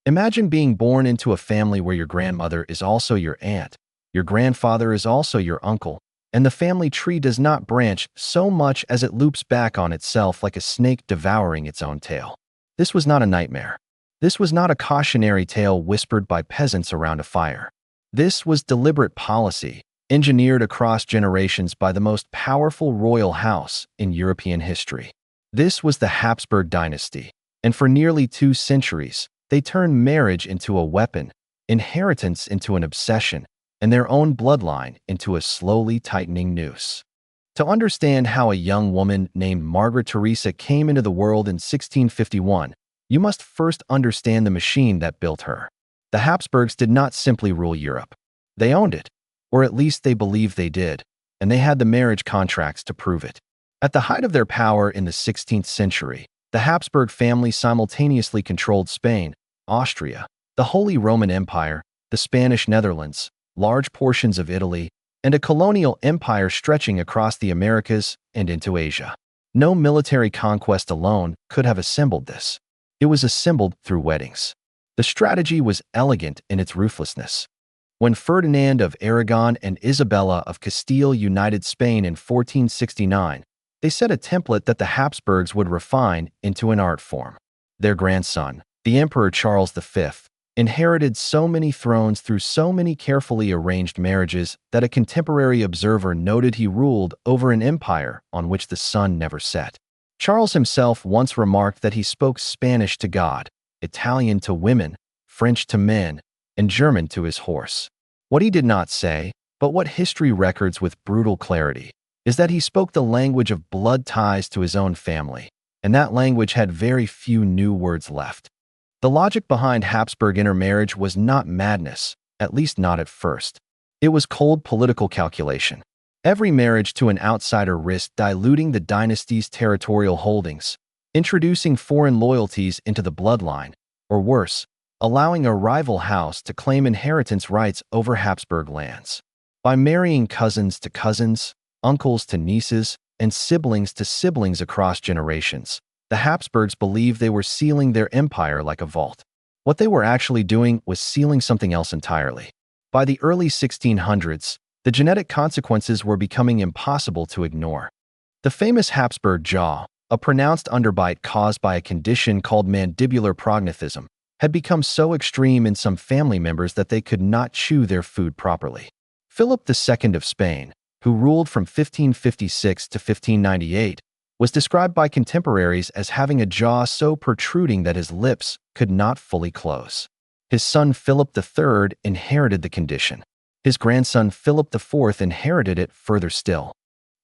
Imagine being born into a family where your grandmother is also your aunt, your grandfather is also your uncle, and the family tree does not branch so much as it loops back on itself like a snake devouring its own tail. This was not a nightmare. This was not a cautionary tale whispered by peasants around a fire. This was deliberate policy, engineered across generations by the most powerful royal house in European history. This was the Habsburg Dynasty, and for nearly 2 centuries, they turned marriage into a weapon, inheritance into an obsession, and their own bloodline into a slowly tightening noose. To understand how a young woman named Margaret Teresa came into the world in 1651, you must first understand the machine that built her. The Habsburgs did not simply rule Europe. They owned it, or at least they believed they did, and they had the marriage contracts to prove it. At the height of their power in the 16th century, the Habsburg family simultaneously controlled Spain, Austria, the Holy Roman Empire, the Spanish Netherlands, large portions of Italy, and a colonial empire stretching across the Americas and into Asia. No military conquest alone could have assembled this. It was assembled through weddings. The strategy was elegant in its ruthlessness. When Ferdinand of Aragon and Isabella of Castile united Spain in 1469, they set a template that the Habsburgs would refine into an art form. Their grandson, the Emperor Charles V, inherited so many thrones through so many carefully arranged marriages that a contemporary observer noted he ruled over an empire on which the sun never set. Charles himself once remarked that he spoke Spanish to God, Italian to women, French to men, and German to his horse. What he did not say, but what history records with brutal clarity, is that he spoke the language of blood ties to his own family, and that language had very few new words left. The logic behind Habsburg intermarriage was not madness, at least not at first. It was cold political calculation. Every marriage to an outsider risked diluting the dynasty's territorial holdings, introducing foreign loyalties into the bloodline, or worse, allowing a rival house to claim inheritance rights over Habsburg lands. By marrying cousins to cousins, uncles to nieces, and siblings to siblings across generations, the Habsburgs believed they were sealing their empire like a vault. What they were actually doing was sealing something else entirely. By the early 1600s, the genetic consequences were becoming impossible to ignore. The famous Habsburg Jaw, a pronounced underbite caused by a condition called mandibular prognathism, had become so extreme in some family members that they could not chew their food properly. Philip II of Spain, who ruled from 1556 to 1598, was described by contemporaries as having a jaw so protruding that his lips could not fully close. His son Philip III inherited the condition. His grandson Philip IV inherited it further still.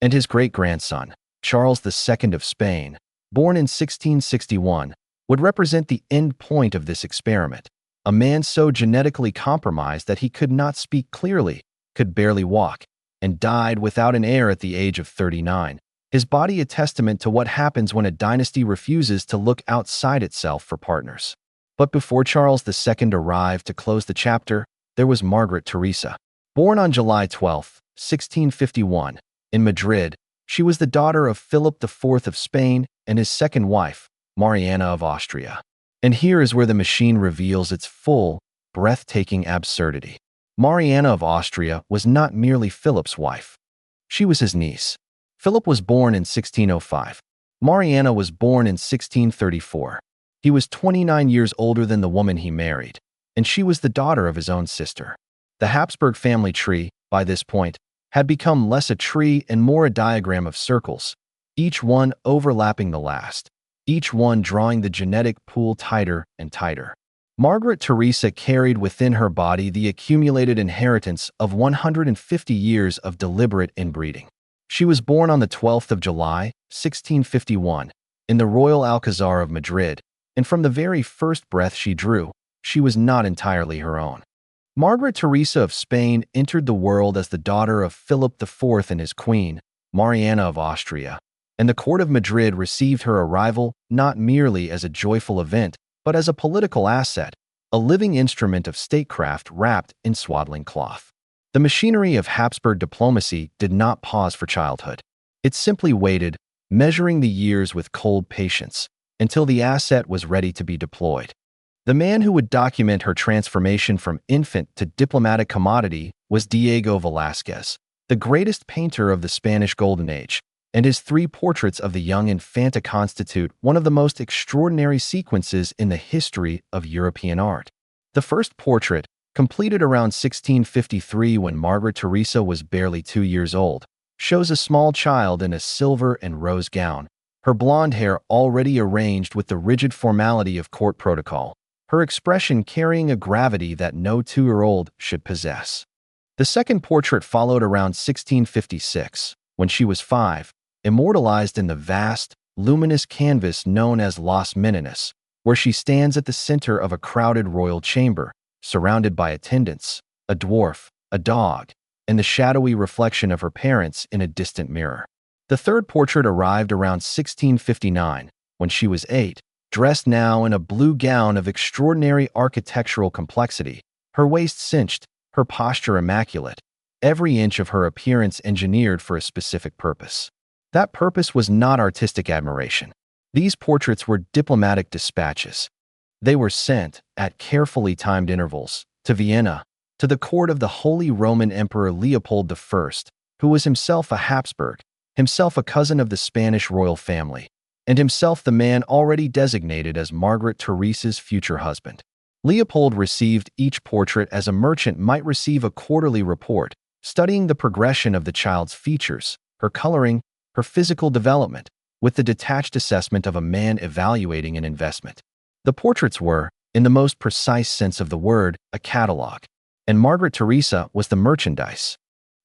And his great-grandson, Charles II of Spain, born in 1661, would represent the end point of this experiment, a man so genetically compromised that he could not speak clearly, could barely walk, and died without an heir at the age of 39, his body a testament to what happens when a dynasty refuses to look outside itself for partners. But before Charles II arrived to close the chapter, there was Margaret Teresa. Born on July 12, 1651, in Madrid, she was the daughter of Philip IV of Spain and his second wife, Mariana of Austria. And here is where the machine reveals its full, breathtaking absurdity. Mariana of Austria was not merely Philip's wife. She was his niece. Philip was born in 1605. Mariana was born in 1634. He was 29 years older than the woman he married, and she was the daughter of his own sister. The Habsburg family tree, by this point, had become less a tree and more a diagram of circles, each one overlapping the last, each one drawing the genetic pool tighter and tighter. Margaret Teresa carried within her body the accumulated inheritance of 150 years of deliberate inbreeding. She was born on the 12th of July, 1651, in the Royal Alcazar of Madrid, and from the very first breath she drew, she was not entirely her own. Margaret Teresa of Spain entered the world as the daughter of Philip IV and his queen, Mariana of Austria, and the court of Madrid received her arrival not merely as a joyful event, but as a political asset, a living instrument of statecraft wrapped in swaddling cloth. The machinery of Habsburg diplomacy did not pause for childhood. It simply waited, measuring the years with cold patience, until the asset was ready to be deployed. The man who would document her transformation from infant to diplomatic commodity was Diego Velázquez, the greatest painter of the Spanish Golden Age, and his 3 portraits of the young Infanta constitute one of the most extraordinary sequences in the history of European art. The first portrait, completed around 1653 when Margaret Teresa was barely 2 years old, shows a small child in a silver and rose gown, her blonde hair already arranged with the rigid formality of court protocol, her expression carrying a gravity that no 2-year-old should possess. The second portrait followed around 1656, when she was 5, immortalized in the vast, luminous canvas known as Las Meninas, where she stands at the center of a crowded royal chamber, surrounded by attendants, a dwarf, a dog, and the shadowy reflection of her parents in a distant mirror. The third portrait arrived around 1659, when she was 8, dressed now in a blue gown of extraordinary architectural complexity, her waist cinched, her posture immaculate, every inch of her appearance engineered for a specific purpose. That purpose was not artistic admiration. These portraits were diplomatic dispatches. They were sent, at carefully timed intervals, to Vienna, to the court of the Holy Roman Emperor Leopold I, who was himself a Habsburg, himself a cousin of the Spanish royal family, and himself the man already designated as Margaret Teresa's future husband. Leopold received each portrait as a merchant might receive a quarterly report, studying the progression of the child's features, her coloring, her physical development, with the detached assessment of a man evaluating an investment. The portraits were, in the most precise sense of the word, a catalogue, and Margaret Teresa was the merchandise.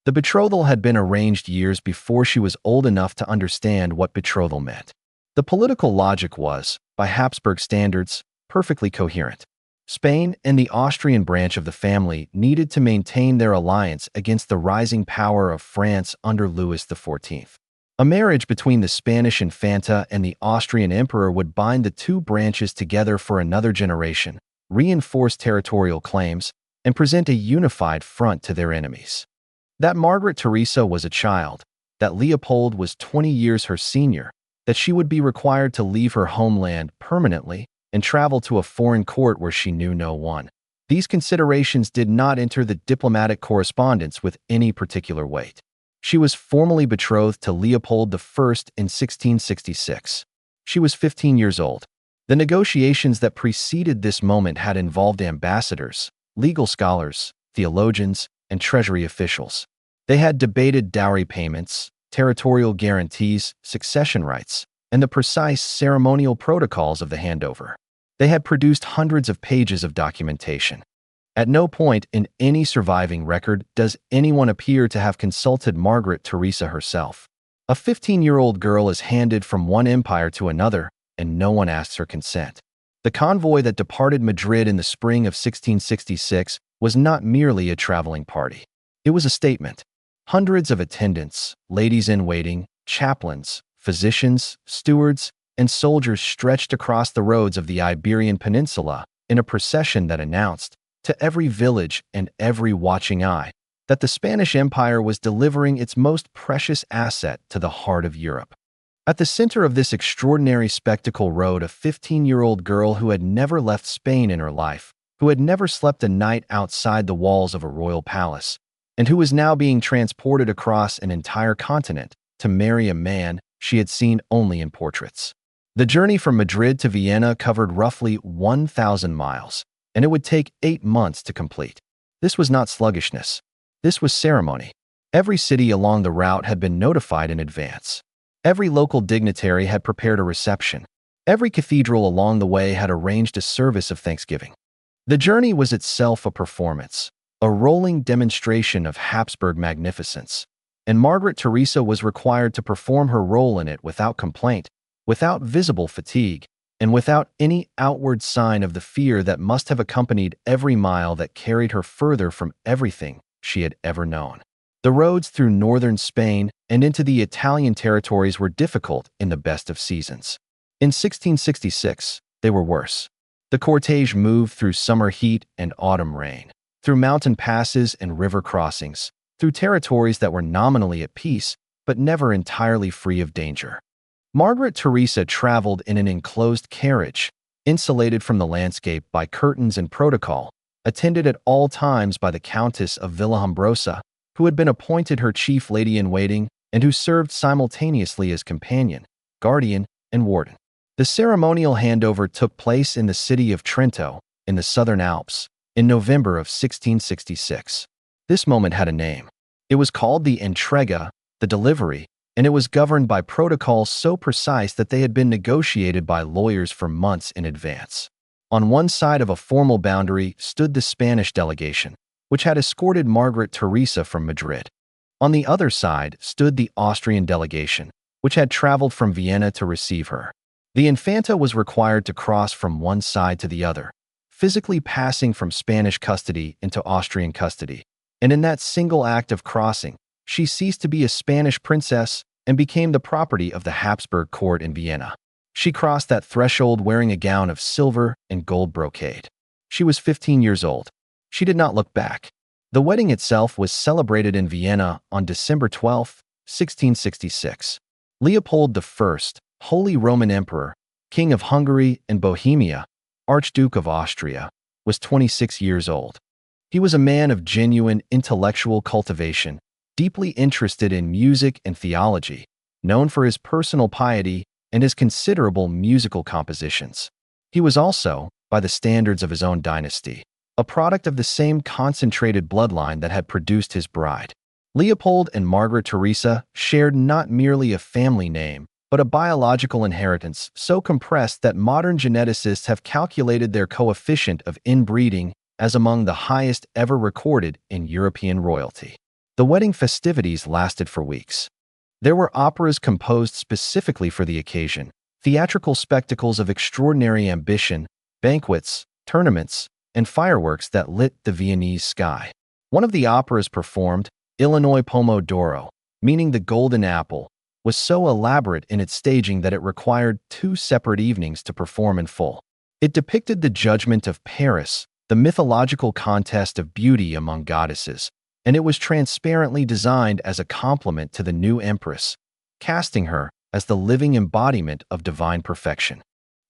The betrothal had been arranged years before she was old enough to understand what betrothal meant. The political logic was, by Habsburg standards, perfectly coherent. Spain and the Austrian branch of the family needed to maintain their alliance against the rising power of France under Louis XIV. A marriage between the Spanish Infanta and the Austrian emperor would bind the 2 branches together for another generation, reinforce territorial claims, and present a unified front to their enemies. That Margaret Teresa was a child, that Leopold was 20 years her senior, that she would be required to leave her homeland permanently and travel to a foreign court where she knew no one. These considerations did not enter the diplomatic correspondence with any particular weight. She was formally betrothed to Leopold I in 1666. She was 15 years old. The negotiations that preceded this moment had involved ambassadors, legal scholars, theologians, and treasury officials. They had debated dowry payments, territorial guarantees, succession rights, and the precise ceremonial protocols of the handover. They had produced hundreds of pages of documentation. At no point in any surviving record does anyone appear to have consulted Margaret Teresa herself. A 15-year-old girl is handed from one empire to another, and no one asks her consent. The convoy that departed Madrid in the spring of 1666 was not merely a traveling party. It was a statement. Hundreds of attendants, ladies-in-waiting, chaplains, physicians, stewards, and soldiers stretched across the roads of the Iberian Peninsula in a procession that announced, to every village and every watching eye, that the Spanish Empire was delivering its most precious asset to the heart of Europe. At the center of this extraordinary spectacle rode a 15-year-old girl who had never left Spain in her life, who had never slept a night outside the walls of a royal palace, and who was now being transported across an entire continent to marry a man she had seen only in portraits. The journey from Madrid to Vienna covered roughly 1,000 miles, and it would take 8 months to complete. This was not sluggishness. This was ceremony. Every city along the route had been notified in advance. Every local dignitary had prepared a reception. Every cathedral along the way had arranged a service of thanksgiving. The journey was itself a performance, a rolling demonstration of Habsburg magnificence, and Margaret Teresa was required to perform her role in it without complaint, without visible fatigue, and without any outward sign of the fear that must have accompanied every mile that carried her further from everything she had ever known. The roads through northern Spain and into the Italian territories were difficult in the best of seasons. In 1666, they were worse. The cortege moved through summer heat and autumn rain, through mountain passes and river crossings, through territories that were nominally at peace, but never entirely free of danger. Margaret Teresa traveled in an enclosed carriage, insulated from the landscape by curtains and protocol, attended at all times by the Countess of Villahambrosa, who had been appointed her chief lady-in-waiting and who served simultaneously as companion, guardian, and warden. The ceremonial handover took place in the city of Trento, in the Southern Alps, in November of 1666. This moment had a name. It was called the entrega, the delivery, and it was governed by protocols so precise that they had been negotiated by lawyers for months in advance. On one side of a formal boundary stood the Spanish delegation, which had escorted Margaret Teresa from Madrid. On the other side stood the Austrian delegation, which had traveled from Vienna to receive her. The Infanta was required to cross from one side to the other, physically passing from Spanish custody into Austrian custody, and in that single act of crossing, she ceased to be a Spanish princess and became the property of the Habsburg court in Vienna. She crossed that threshold wearing a gown of silver and gold brocade. She was 15 years old. She did not look back. The wedding itself was celebrated in Vienna on December 12, 1666. Leopold I, Holy Roman Emperor, King of Hungary and Bohemia, Archduke of Austria, was 26 years old. He was a man of genuine intellectual cultivation, deeply interested in music and theology, known for his personal piety and his considerable musical compositions. He was also, by the standards of his own dynasty, a product of the same concentrated bloodline that had produced his bride. Leopold and Margaret Teresa shared not merely a family name, but a biological inheritance so compressed that modern geneticists have calculated their coefficient of inbreeding as among the highest ever recorded in European royalty. The wedding festivities lasted for weeks. There were operas composed specifically for the occasion, theatrical spectacles of extraordinary ambition, banquets, tournaments, and fireworks that lit the Viennese sky. One of the operas performed, Illinois Pomo d'Oro, meaning the Golden Apple, was so elaborate in its staging that it required 2 separate evenings to perform in full. It depicted the judgment of Paris, the mythological contest of beauty among goddesses, and it was transparently designed as a compliment to the new empress, casting her as the living embodiment of divine perfection.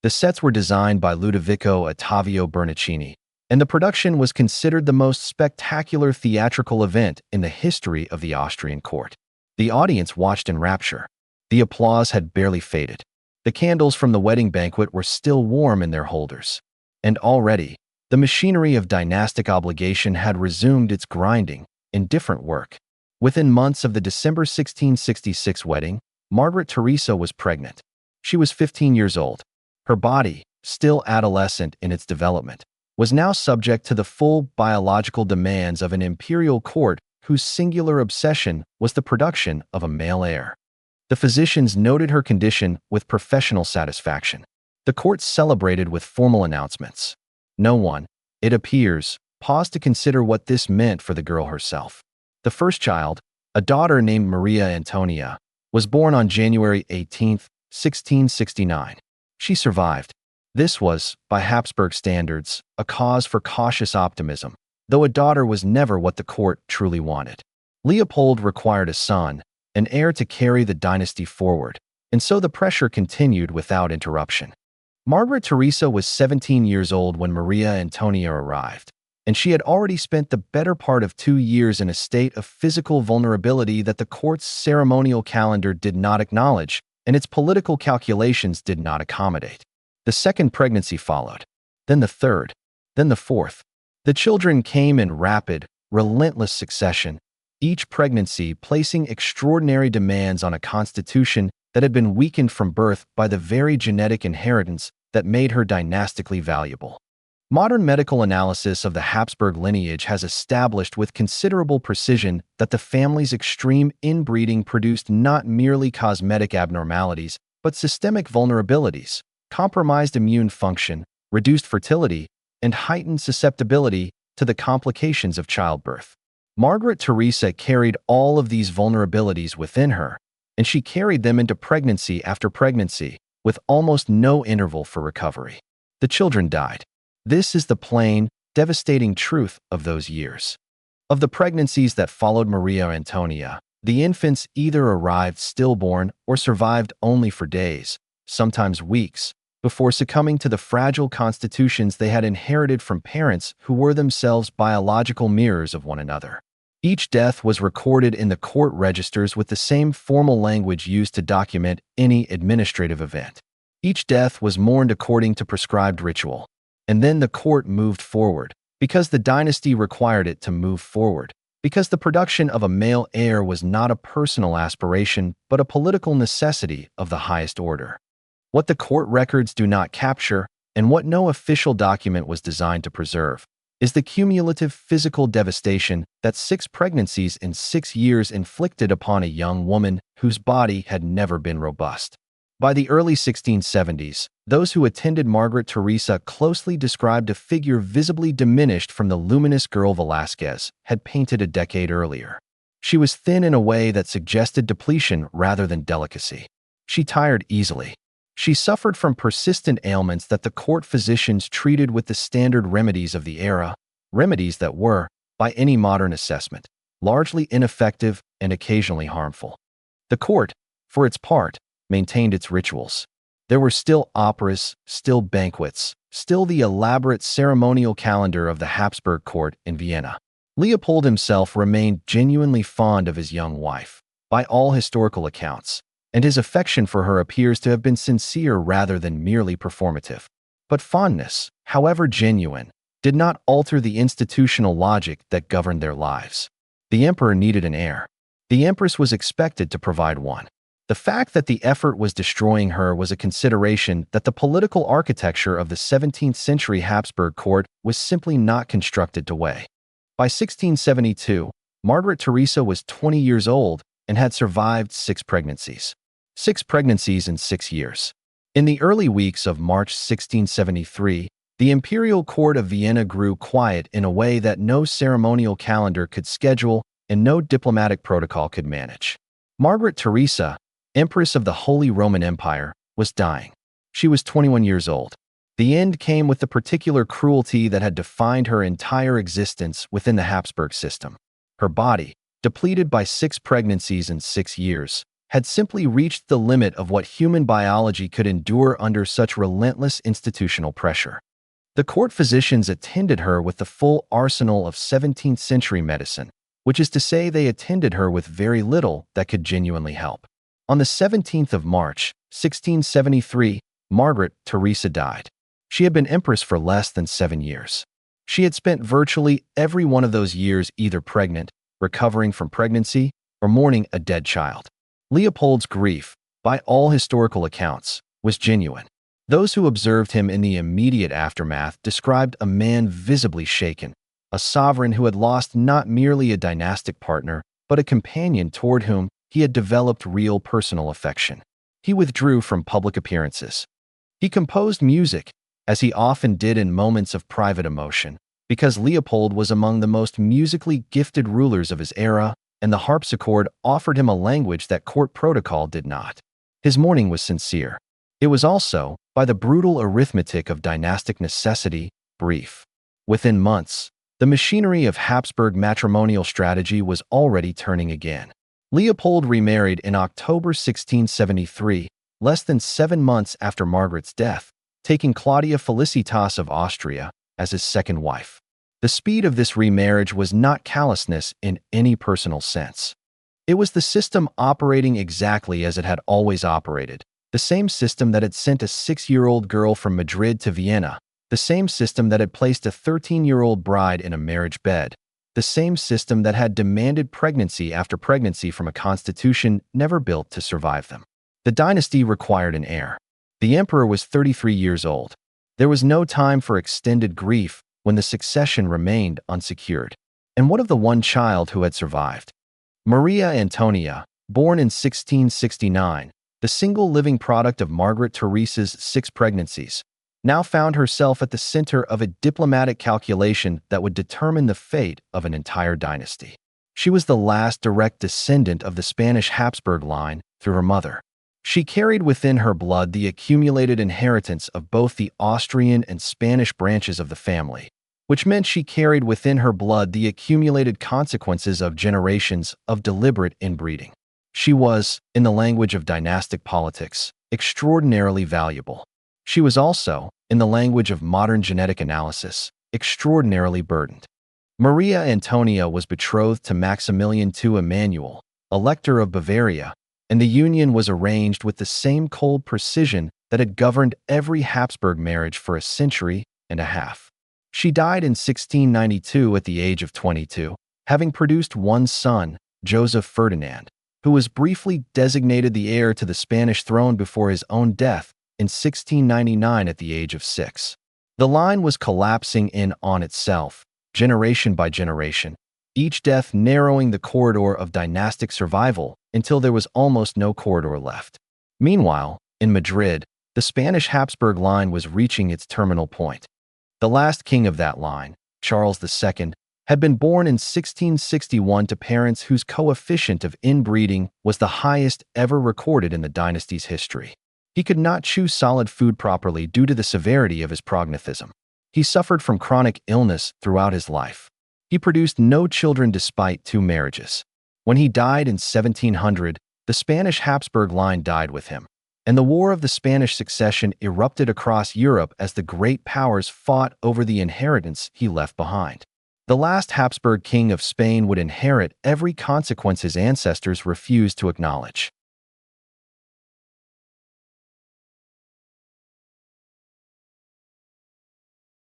The sets were designed by Ludovico Ottavio Bernicini, and the production was considered the most spectacular theatrical event in the history of the Austrian court. The audience watched in rapture. The applause had barely faded. The candles from the wedding banquet were still warm in their holders. And already, the machinery of dynastic obligation had resumed its grinding, indifferent work. Within months of the December 1666 wedding, Margaret Teresa was pregnant. She was 15 years old. Her body, still adolescent in its development, was now subject to the full biological demands of an imperial court whose singular obsession was the production of a male heir. The physicians noted her condition with professional satisfaction. The court celebrated with formal announcements. No one, it appears, paused to consider what this meant for the girl herself. The first child, a daughter named Maria Antonia, was born on January 18, 1669. She survived. This was, by Habsburg standards, a cause for cautious optimism, though a daughter was never what the court truly wanted. Leopold required a son, an heir to carry the dynasty forward, and so the pressure continued without interruption. Margaret Teresa was 17 years old when Maria Antonia arrived, and she had already spent the better part of 2 years in a state of physical vulnerability that the court's ceremonial calendar did not acknowledge, and its political calculations did not accommodate. The second pregnancy followed, then the third, then the fourth. The children came in rapid, relentless succession, each pregnancy placing extraordinary demands on a constitution that had been weakened from birth by the very genetic inheritance that made her dynastically valuable. Modern medical analysis of the Habsburg lineage has established with considerable precision that the family's extreme inbreeding produced not merely cosmetic abnormalities, but systemic vulnerabilities, compromised immune function, reduced fertility, and heightened susceptibility to the complications of childbirth. Margaret Teresa carried all of these vulnerabilities within her, and she carried them into pregnancy after pregnancy, with almost no interval for recovery. The children died. This is the plain, devastating truth of those years. Of the pregnancies that followed Maria Antonia, the infants either arrived stillborn or survived only for days, sometimes weeks, before succumbing to the fragile constitutions they had inherited from parents who were themselves biological mirrors of one another. Each death was recorded in the court registers with the same formal language used to document any administrative event. Each death was mourned according to prescribed ritual. And then the court moved forward, because the dynasty required it to move forward, because the production of a male heir was not a personal aspiration but a political necessity of the highest order. What the court records do not capture, and what no official document was designed to preserve, is the cumulative physical devastation that 6 pregnancies in 6 years inflicted upon a young woman whose body had never been robust. By the early 1670s, those who attended Margaret Teresa closely described a figure visibly diminished from the luminous girl Velázquez had painted a decade earlier. She was thin in a way that suggested depletion rather than delicacy. She tired easily. She suffered from persistent ailments that the court physicians treated with the standard remedies of the era, remedies that were, by any modern assessment, largely ineffective and occasionally harmful. The court, for its part, maintained its rituals. There were still operas, still banquets, still the elaborate ceremonial calendar of the Habsburg court in Vienna. Leopold himself remained genuinely fond of his young wife, by all historical accounts, and his affection for her appears to have been sincere rather than merely performative. But fondness, however genuine, did not alter the institutional logic that governed their lives. The emperor needed an heir. The empress was expected to provide one. The fact that the effort was destroying her was a consideration that the political architecture of the 17th century Habsburg court was simply not constructed to weigh. By 1672, Margaret Teresa was 20 years old and had survived 6 pregnancies. 6 pregnancies in 6 years. In the early weeks of March 1673, the imperial court of Vienna grew quiet in a way that no ceremonial calendar could schedule and no diplomatic protocol could manage. Margaret Teresa, Empress of the Holy Roman Empire, was dying. She was 21 years old. The end came with the particular cruelty that had defined her entire existence within the Habsburg system. Her body, depleted by 6 pregnancies in 6 years, had simply reached the limit of what human biology could endure under such relentless institutional pressure. The court physicians attended her with the full arsenal of 17th century medicine, which is to say they attended her with very little that could genuinely help. On the 17th of March, 1673, Margaret Teresa died. She had been empress for less than 7 years. She had spent virtually every one of those years either pregnant, recovering from pregnancy, or mourning a dead child. Leopold's grief, by all historical accounts, was genuine. Those who observed him in the immediate aftermath described a man visibly shaken, a sovereign who had lost not merely a dynastic partner, but a companion toward whom he had developed real personal affection. He withdrew from public appearances. He composed music, as he often did in moments of private emotion, because Leopold was among the most musically gifted rulers of his era, and the harpsichord offered him a language that court protocol did not. His mourning was sincere. It was also, by the brutal arithmetic of dynastic necessity, brief. Within months, the machinery of Habsburg matrimonial strategy was already turning again. Leopold remarried in October 1673, less than 7 months after Margaret's death, taking Claudia Felicitas of Austria as his second wife. The speed of this remarriage was not callousness in any personal sense. It was the system operating exactly as it had always operated, the same system that had sent a 6-year-old girl from Madrid to Vienna, the same system that had placed a 13-year-old bride in a marriage bed, the same system that had demanded pregnancy after pregnancy from a constitution never built to survive them. The dynasty required an heir. The emperor was 33 years old. There was no time for extended grief when the succession remained unsecured. And what of the one child who had survived? Maria Antonia, born in 1669, the single living product of Margaret Teresa's 6 pregnancies, now found herself at the center of a diplomatic calculation that would determine the fate of an entire dynasty. She was the last direct descendant of the Spanish Habsburg line through her mother. She carried within her blood the accumulated inheritance of both the Austrian and Spanish branches of the family, which meant she carried within her blood the accumulated consequences of generations of deliberate inbreeding. She was, in the language of dynastic politics, extraordinarily valuable. She was also, in the language of modern genetic analysis, extraordinarily burdened. Maria Antonia was betrothed to Maximilian II Emmanuel, Elector of Bavaria, and the union was arranged with the same cold precision that had governed every Habsburg marriage for a century and a half. She died in 1692 at the age of 22, having produced one son, Joseph Ferdinand, who was briefly designated the heir to the Spanish throne before his own death in 1699 at the age of 6. The line was collapsing in on itself, generation by generation, each death narrowing the corridor of dynastic survival until there was almost no corridor left. Meanwhile, in Madrid, the Spanish Habsburg line was reaching its terminal point. The last king of that line, Charles II, had been born in 1661 to parents whose coefficient of inbreeding was the highest ever recorded in the dynasty's history. He could not chew solid food properly due to the severity of his prognathism. He suffered from chronic illness throughout his life. He produced no children despite 2 marriages. When he died in 1700, the Spanish Habsburg line died with him, and the War of the Spanish Succession erupted across Europe as the great powers fought over the inheritance he left behind. The last Habsburg king of Spain would inherit every consequence his ancestors refused to acknowledge.